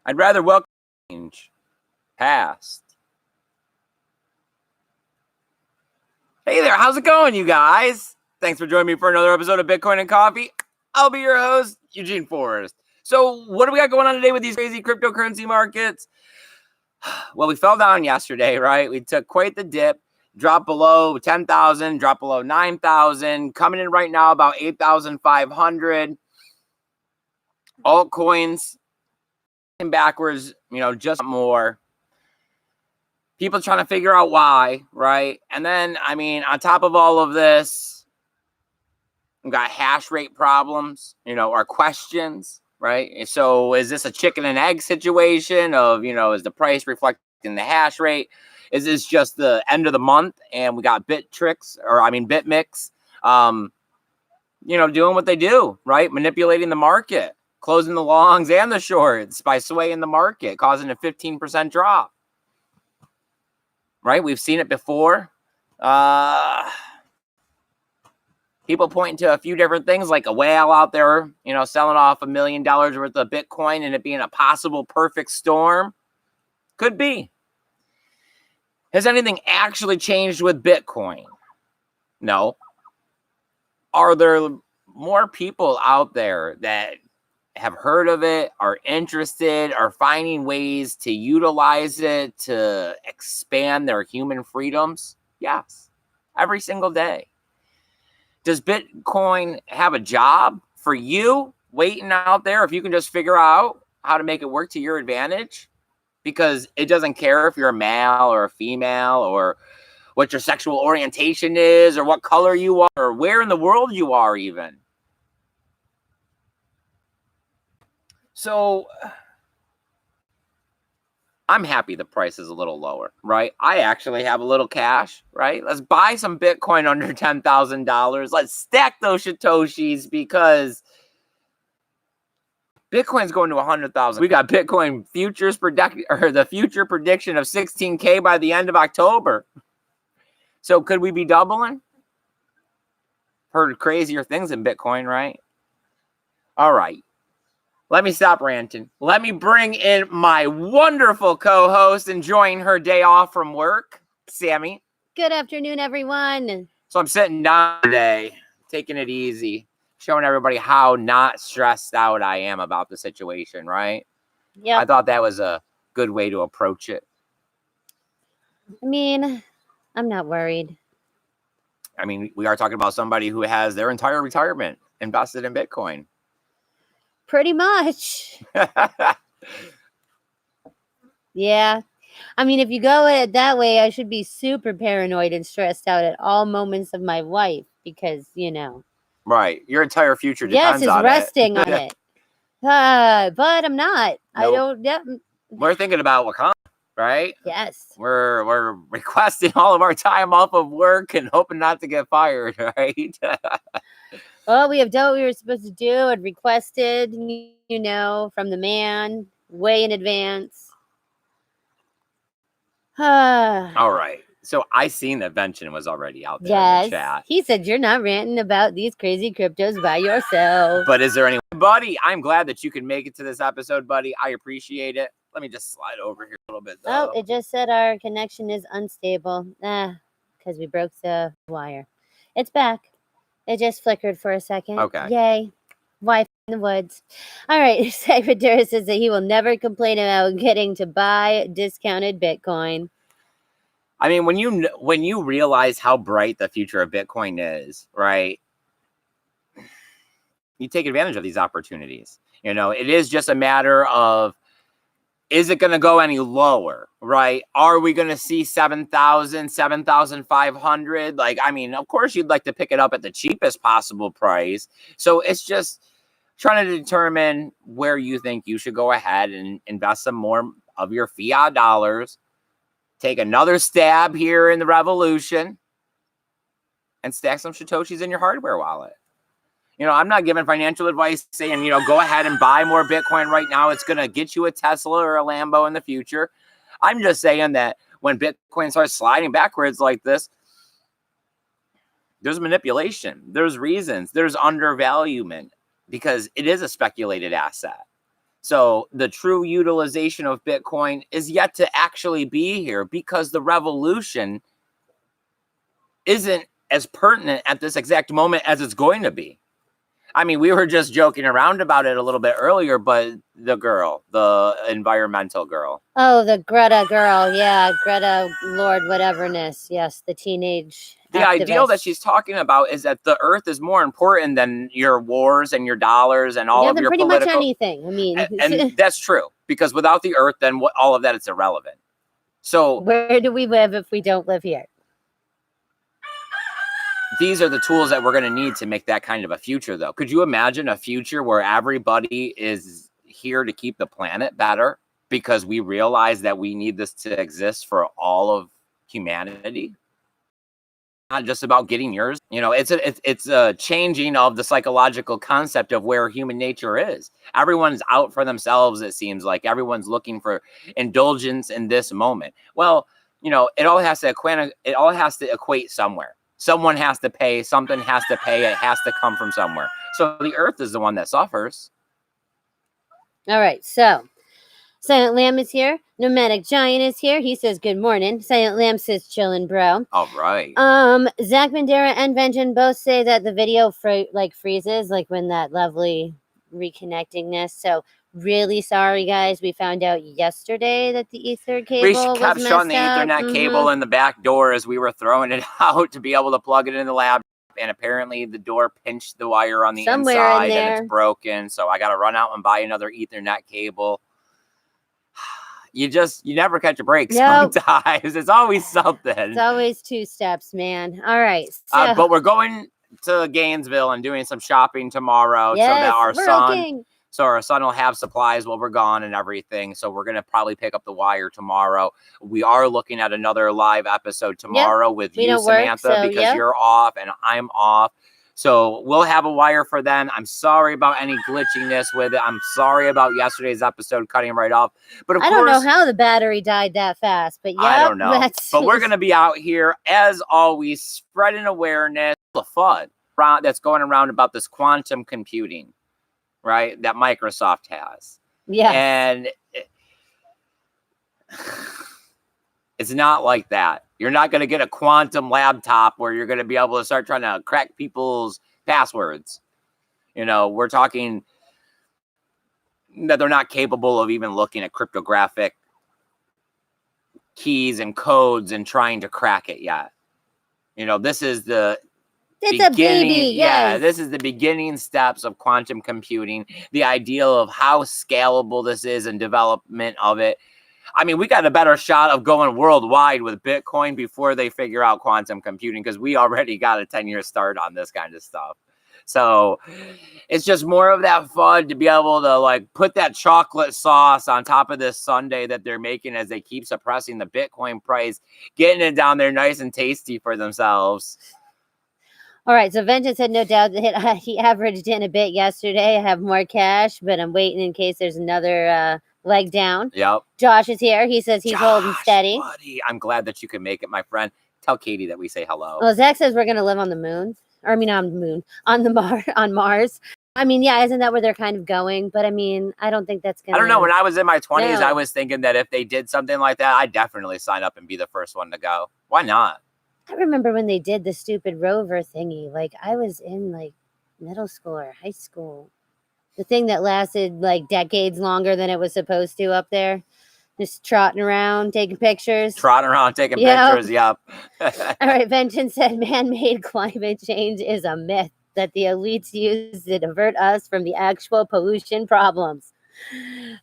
I'd rather welcome change past. Hey there, how's it going, you guys? Thanks for joining me for another episode of Bitcoin and Coffee. I'll be your host, Eugene Forrest. So what do we got going on today with these crazy cryptocurrency markets? Well, we fell down yesterday, right? We took quite the dip, dropped below 10,000, dropped below 9,000, coming in right now about 8,500. Altcoins backwards, just more. People trying to figure out why, right? And then, on top of all of this, we've got hash rate problems, or questions, right? So is this a chicken and egg situation of, is the price reflecting the hash rate? Is this just the end of the month and we got BitMix, doing what they do, right? Manipulating the market, closing the longs and the shorts by swaying the market, causing a 15% drop. Right? We've seen it before. People pointing to a few different things, like a whale out there, selling off $1 million worth of Bitcoin and it being a possible perfect storm. Could be. Has anything actually changed with Bitcoin? No. Are there more people out there that have heard of it, are interested, are finding ways to utilize it to expand their human freedoms? Yes, every single day. Does Bitcoin have a job for you waiting out there if you can just figure out how to make it work to your advantage? Because it doesn't care if you're a male or a female or what your sexual orientation is or what color you are or where in the world you are even. So I'm happy the price is a little lower, right? I actually have a little cash, right? Let's buy some Bitcoin under $10,000. Let's stack those Satoshis because Bitcoin's going to 100,000. We got Bitcoin futures the future prediction of 16K by the end of October. So could we be doubling? Heard crazier things in Bitcoin, right? All right. Let me stop ranting. Let me bring in my wonderful co-host enjoying her day off from work, Sammy. Good afternoon, everyone. So I'm sitting down today, taking it easy, showing everybody how not stressed out I am about the situation, right? Yeah. I thought that was a good way to approach it. I'm not worried. We are talking about somebody who has their entire retirement invested in Bitcoin. Pretty much. Yeah. If you go at it that way, I should be super paranoid and stressed out at all moments of my life because, Right. Your entire future depends on it. Yes, is resting on it. But I'm not. Nope. I don't. Yeah. We're thinking about Wakanda, right? Yes. We're requesting all of our time off of work and hoping not to get fired, right? Well, we have done what we were supposed to do and requested, from the man way in advance. All right. So I seen that Vention was already out there in the chat. He said you're not ranting about these crazy cryptos by yourself. But is there any... Buddy, I'm glad that you can make it to this episode, buddy. I appreciate it. Let me just slide over here a little bit, though. Oh, it just said our connection is unstable. Because we broke the wire. It's back. It just flickered for a second. Okay. Yay. Wi-Fi in the woods. All right. Secretary says that he will never complain about getting to buy discounted Bitcoin. When you realize how bright the future of Bitcoin is, right? You take advantage of these opportunities. It is just a matter of, is it going to go any lower, right? Are we going to see 7,000, 7,500? Of course you'd like to pick it up at the cheapest possible price. So it's just trying to determine where you think you should go ahead and invest some more of your fiat dollars, take another stab here in the revolution, and stack some Satoshis in your hardware wallet. I'm not giving financial advice saying, go ahead and buy more Bitcoin right now. It's going to get you a Tesla or a Lambo in the future. I'm just saying that when Bitcoin starts sliding backwards like this, there's manipulation. There's reasons. There's undervaluement because it is a speculated asset. So the true utilization of Bitcoin is yet to actually be here because the revolution isn't as pertinent at this exact moment as it's going to be. I mean, we were just joking around about it a little bit earlier, but the environmental girl. Oh, the Greta girl. Yeah, Greta Lord whateverness. Yes, the teenage The ideal that activist. she's talking about is that the earth is more important than your wars and your dollars and all Yeah, of then your pretty much political. anything. I mean, And that's true, because without the earth, then all of that, it's irrelevant. So where do we live if we don't live here? these are the tools that we're going to need to make that kind of a future, though. Could you imagine a future where everybody is here to keep the planet better because we realize that we need this to exist for all of humanity? Not just about getting yours. You know, it's a changing of the psychological concept of where human nature is. Everyone's out for themselves. It seems like everyone's looking for indulgence in this moment. Well, you know, it all has to equate somewhere. Someone has to pay, something has to pay, it has to come from somewhere. So the earth is the one that suffers. All right, so Silent Lamb is here. Nomadic Giant is here. He says good morning. Silent Lamb says chillin', bro. All right. Zach Bandera and Vengeance both say that the video freezes, like when that lovely reconnectingness. So really sorry, guys. We found out yesterday that the ether cable was kept messed showing the up. Ethernet cable in the back door as we were throwing it out to be able to plug it in the lab. And apparently the door pinched the wire on the Somewhere in inside there. and it's broken. So I got to run out and buy another Ethernet cable. You never catch a break. Nope. Sometimes. It's always something. It's always two steps, man. All right. So, but we're going to Gainesville and doing some shopping tomorrow so that our son will have supplies while we're gone and everything. So we're going to probably pick up the wire tomorrow. We are looking at another live episode tomorrow with you, Samantha, because you're off and I'm off. So we'll have a wire for then. I'm sorry about any glitchiness with it. I'm sorry about yesterday's episode cutting right off. But of course, I don't know how the battery died that fast, but I don't know. But we're going to be out here, as always, spreading awareness, the fun that's going around about this quantum computing, right, that Microsoft has. Yeah. And it's not like that. You're not going to get a quantum laptop where you're going to be able to start trying to crack people's passwords. You know, we're talking that they're not capable of even looking at cryptographic keys and codes and trying to crack it yet. You know, this is the beginning. A baby, yes. Yeah, this is the beginning steps of quantum computing, the ideal of how scalable this is and development of it. I mean, we got a better shot of going worldwide with Bitcoin before they figure out quantum computing, because we already got a 10-year start on this kind of stuff. So it's just more of that fun to be able to like put that chocolate sauce on top of this sundae that they're making as they keep suppressing the Bitcoin price, getting it down there nice and tasty for themselves. All right, so Vengeance had no doubt that he averaged in a bit yesterday. I have more cash, but I'm waiting in case there's another leg down. Yep. Josh is here. He says he's holding steady. Buddy, I'm glad that you can make it, my friend. Tell Katie that we say hello. Well, Zach says we're going to live on the moon. Or, I mean, on the moon. On Mars. I mean, yeah, isn't that where they're kind of going? But, I mean, I don't think that's going to... I don't know. When I was in my 20s, I was thinking that if they did something like that, I'd definitely sign up and be the first one to go. Why not? I remember when they did the stupid rover thingy. Like, I was in, like, middle school or high school. The thing that lasted, like, decades longer than it was supposed to up there. Just trotting around, taking pictures. Pictures, yep. All right, Vengeance said man-made climate change is a myth that the elites use to divert us from the actual pollution problems.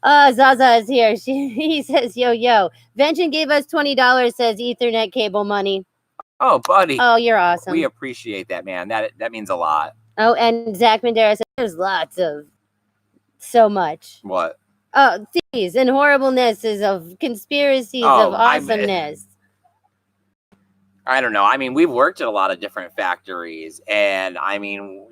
Zaza is here. He says, yo. Vengeance gave us $20, says Ethernet cable money. Oh, buddy. Oh, you're awesome. We appreciate that, man. That means a lot. Oh, and Zach Mandera says there's lots of so much. What? Oh, thieves and horriblenesses of conspiracies of awesomeness. I don't know. I mean, we've worked at a lot of different factories, and I mean,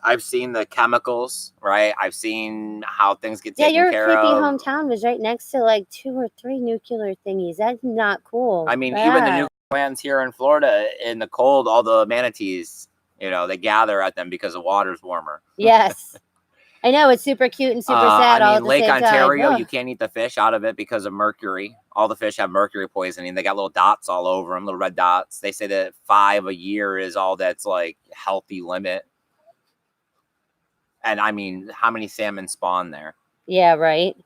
I've seen the chemicals, right? I've seen how things get taken care of. Yeah, your creepy hometown was right next to like 2 or 3 nuclear thingies. That's not cool. I mean, even the nuclear plants here in Florida, in the cold, all the manatees, you know, they gather at them because the water's warmer. Yes. I know, it's super cute and super sad all at the Lake same Ontario, time. you can't eat the fish out of it because of mercury. All the fish have mercury poisoning. They got little dots all over them, little red dots. They say that 5 a year is all that's like healthy limit. And I mean, how many salmon spawn there? Yeah, right.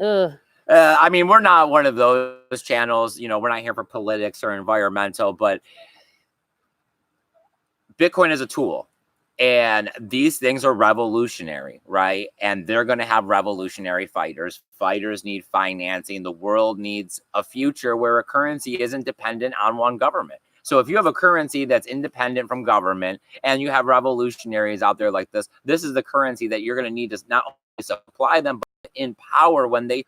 Ugh. I mean, we're not one of those channels. You know, we're not here for politics or environmental, but Bitcoin is a tool. And these things are revolutionary, right? And they're going to have revolutionary fighters. Fighters need financing. The world needs a future where a currency isn't dependent on one government. So if you have a currency that's independent from government and you have revolutionaries out there like this is the currency that you're going to need to not only supply them, but empower when they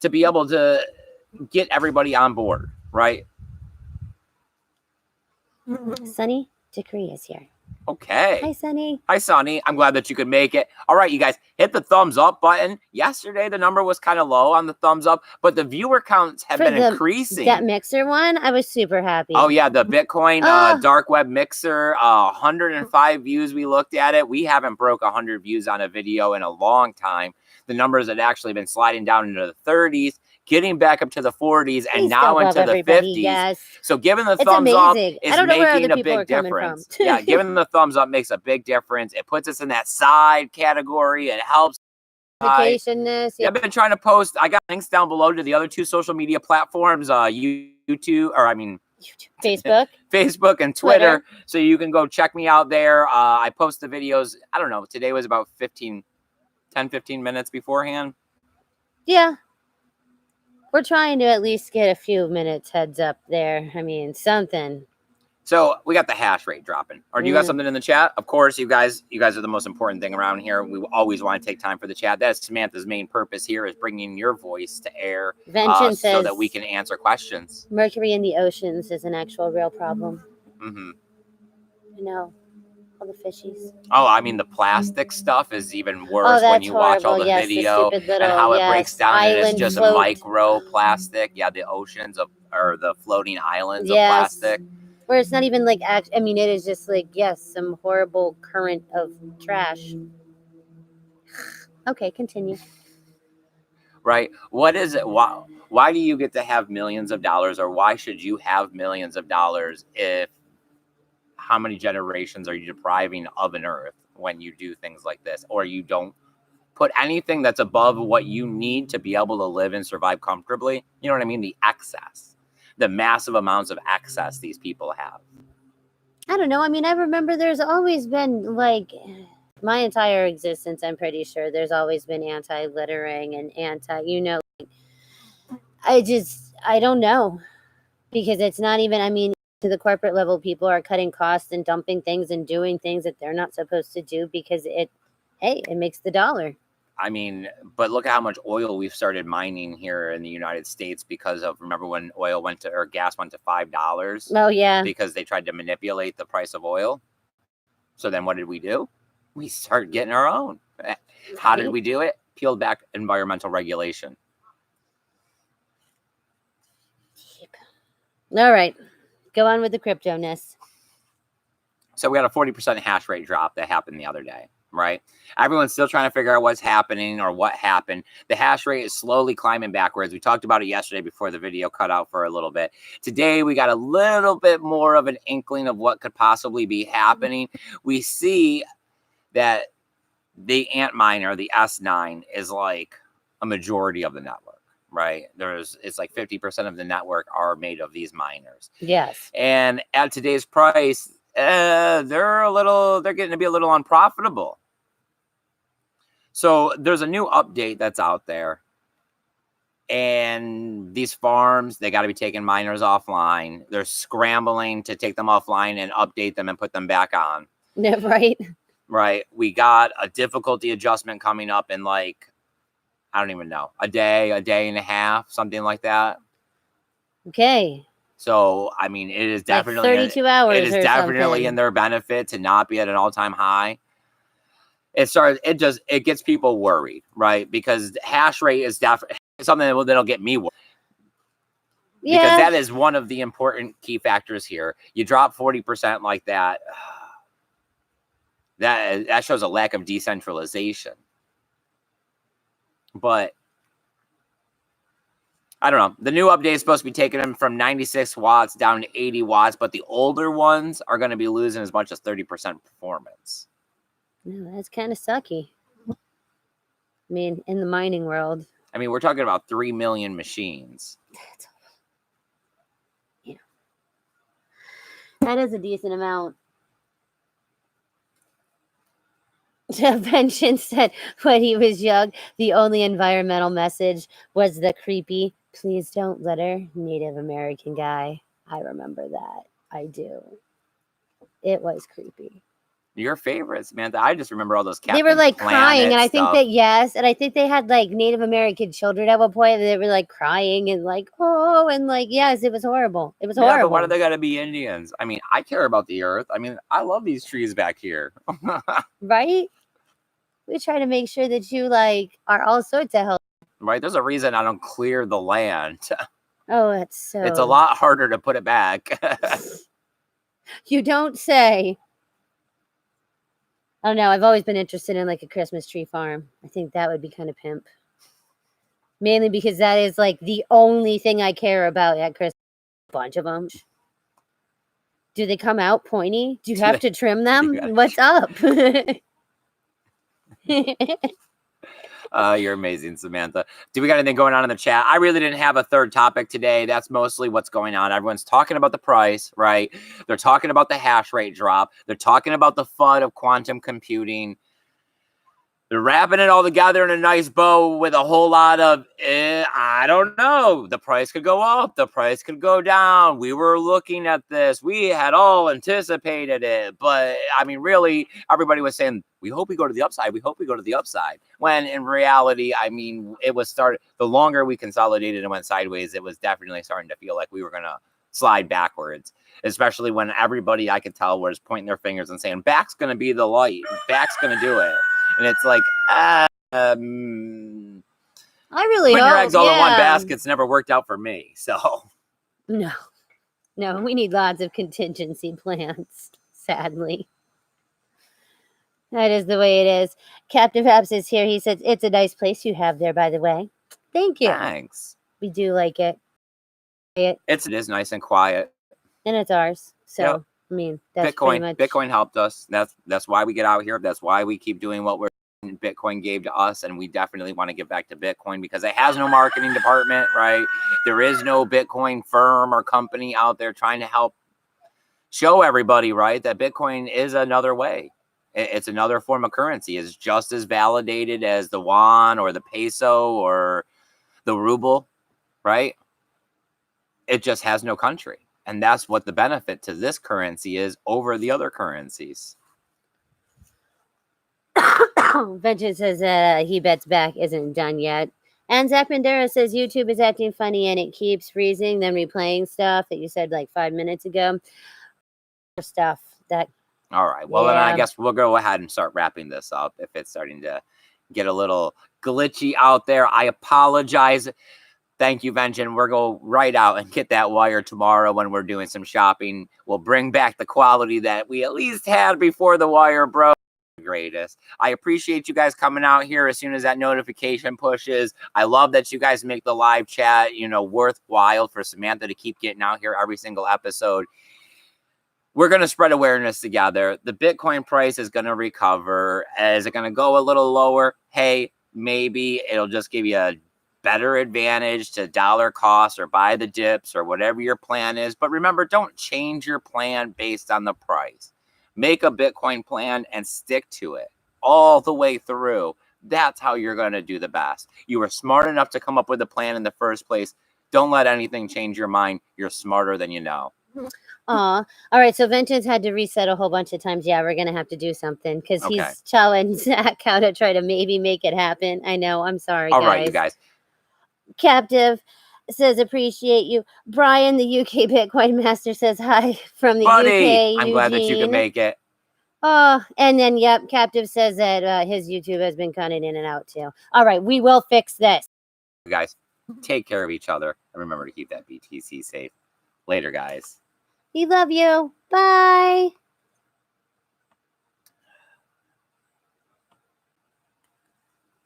to be able to get everybody on board, right? Sunny Decree is here. Okay. Hi, Sunny. Hi, Sonny. I'm glad that you could make it. All right, you guys, hit the thumbs up button. Yesterday, the number was kind of low on the thumbs up, but the viewer counts have been increasing. That mixer one, I was super happy. Oh, yeah, the Bitcoin dark web mixer, 105 views. We looked at it. We haven't broke 100 views on a video in a long time. The numbers had actually been sliding down into the 30s, getting back up to the 40s, and now into the 50s. Yes. So giving the thumbs up is making a big difference. Yeah, giving the thumbs up makes a big difference. It puts us in that side category. It helps. Educationness. Yeah. I've been trying to post. I got links down below to the other 2 social media platforms, YouTube, Facebook and Twitter. So you can go check me out there. I post the videos. I don't know. Today was about 10, 15 minutes beforehand. Yeah. We're trying to at least get a few minutes heads up there. I mean, something. So we got the hash rate dropping. Or do you got something in the chat? Of course, you guys are the most important thing around here. We always want to take time for the chat. That's Samantha's main purpose here, is bringing your voice to air so that we can answer questions. Mercury in the oceans is an actual real problem. Mm-hmm. I know. All the fishies. Oh, I mean, the plastic stuff is even worse when you watch all the video and how it breaks down and it's just a micro plastic. Yeah, the oceans or the floating islands of plastic. Where it's not even like I mean, it is just like, yes, some horrible current of trash. Okay, continue. Right. What is it? Why do you get to have millions of dollars, or why should you have millions of dollars if how many generations are you depriving of an earth when you do things like this, or you don't put anything that's above what you need to be able to live and survive comfortably? You know what I mean? The excess, the massive amounts of excess these people have. I don't know. I mean, I remember there's always been, like, my entire existence, I'm pretty sure there's always been anti-littering and I don't know, because it's not even, I mean, to the corporate level, people are cutting costs and dumping things and doing things that they're not supposed to do because it makes the dollar. I mean, but look at how much oil we've started mining here in the United States because of, remember when gas went to $5? Oh, yeah. Because they tried to manipulate the price of oil. So then what did we do? We started getting our own. How did we do it? Peeled back environmental regulation. All right. Go on with the crypto-ness. So we had a 40% hash rate drop that happened the other day, right? Everyone's still trying to figure out what's happening or what happened. The hash rate is slowly climbing backwards. We talked about it yesterday before the video cut out for a little bit. Today, we got a little bit more of an inkling of what could possibly be happening. We see that the Antminer, the S9, is like a majority of the network. Right. It's like 50% of the network are made of these miners. Yes. And at today's price, they're getting to be a little unprofitable. So there's a new update that's out there. And these farms, they got to be taking miners offline. They're scrambling to take them offline and update them and put them back on. Yeah, right. Right. We got a difficulty adjustment coming up in like, I don't even know, a day and a half, something like that. Okay. So, I mean, it is definitely like 32 hours. It is definitely in their benefit to not be at an all-time high. It gets people worried, right? Because the hash rate is definitely something that'll get me worried. Yeah. Because that is one of the important key factors here. You drop 40% like that. That shows a lack of decentralization. But I don't know. The new update is supposed to be taking them from 96 watts down to 80 watts, but the older ones are going to be losing as much as 30% performance. No, that's kind of sucky. I mean, in the mining world. I mean, we're talking about 3 million machines. Yeah. That is a decent amount. Vengeance said when he was young, the only environmental message was the creepy, please don't litter, Native American guy. I remember that. I do. It was creepy. Your favorites, man. I just remember all those Captain They were like Planet crying, and I think stuff. that, yes, and I think they had like Native American children at one point, and they were like crying and like, oh, and like, yes, it was horrible. It was horrible. Yeah, but why do they got to be Indians? I mean, I care about the earth. I mean, I love these trees back here. Right? We try to make sure that you like are all sorts of healthy. Right? There's a reason I don't clear the land. Oh, it's so. It's a lot harder to put it back. You don't say. I don't know. I've always been interested in like a Christmas tree farm. I think that would be kind of pimp. Mainly because that is like the only thing I care about at Christmas. A bunch of them. Do they come out pointy? Do you have to trim them? What's up? You're amazing, Samantha. Do we got anything going on in the chat? I really didn't have a third topic today. That's mostly what's going on. Everyone's talking about the price, right? They're talking about the hash rate drop. They're talking about the FUD of quantum computing. They're wrapping it all together in a nice bow with a whole lot of, I don't know. The price could go up. The price could go down. We were looking at this. We had all anticipated it. But, I mean, really, everybody was saying, we hope we go to the upside. We hope we go to the upside. When in reality, I mean, it was started. The longer we consolidated and went sideways, it was definitely starting to feel like we were going to slide backwards. Especially when everybody, I could tell, was pointing their fingers and saying, back's going to be the light. Back's going to do it. And it's like, I really putting hope, your eggs all in one basket's never worked out for me. So no, we need lots of contingency plans. Sadly, that is the way it is. Captain Apps is here. He says it's a nice place you have there. By the way, thank you. Thanks. We do like it. It is nice and quiet, and it's ours. So. Yep. I mean, that's Bitcoin helped us. That's why we get out here. That's why we keep doing what Bitcoin gave to us, and we definitely want to give back to Bitcoin because it has no marketing department, right? There is no Bitcoin firm or company out there trying to help show everybody, right, that Bitcoin is another way. It's another form of currency. It's just as validated as the yuan or the peso or the ruble, right? It just has no country. And that's what the benefit to this currency is over the other currencies. Vengeance says he bets back isn't done yet. And Zach Bandera says YouTube is acting funny and it keeps freezing, then replaying stuff that you said like 5 minutes ago. Stuff that. All right. Well, then I guess we'll go ahead and start wrapping this up if it's starting to get a little glitchy out there. I apologize. Thank you, Vengeance. We'll go right out and get that wire tomorrow when we're doing some shopping. We'll bring back the quality that we at least had before the wire broke. Greatest. I appreciate you guys coming out here as soon as that notification pushes. I love that you guys make the live chat, worthwhile for Samantha to keep getting out here every single episode. We're going to spread awareness together. The Bitcoin price is going to recover. Is it going to go a little lower? Hey, maybe it'll just give you a better advantage to dollar cost or buy the dips or whatever your plan is. But remember, don't change your plan based on the price. Make a Bitcoin plan and stick to it all the way through. That's how you're going to do the best. You were smart enough to come up with a plan in the first place. Don't let anything change your mind. You're smarter than you know. All right. So Vengeance had to reset a whole bunch of times. Yeah, we're going to have to do something because he's challenged Zach how to try to maybe make it happen. I know. I'm sorry, All right, you guys. Captive says appreciate you. Brian, the UK Bitcoin Master, says hi from the UK. I'm glad that you could make it. Oh, and then Captive says that his YouTube has been cutting in and out too. All right, we will fix this. You guys, take care of each other and remember to keep that BTC safe. Later, guys. We love you. Bye.